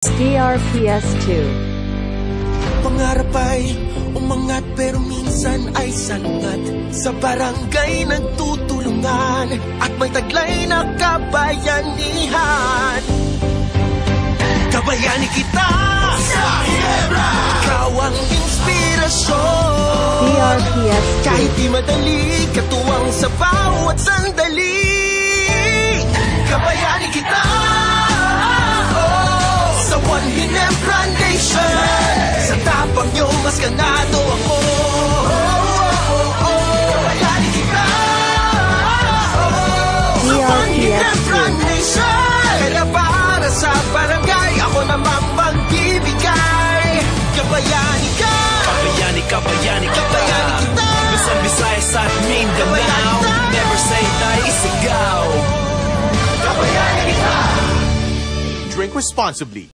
DRPS2. Pangarap ay umangat pero minsan ay salungat. Sa barangay nagtutulungan at may taglay na kabayanihan. Kabayani kita sa Ginebra, ikaw ang inspirasyon. DRPS2. Kahit di madali, katuwang sa bawat sandali. Kabayani kita sa One Ginebra Nation. Sa tapang niyo, mas ganado ako. Kabayani kita sa One Ginebra Nation. Kaya para sa barangay, ako naman magbibigay. Kabayani ka, Kabayani, kabayani kita. kabayani kita. Luzon, Visayas at Mindanao. Never say die, isigaw. Kabayani kita. Drink responsibly.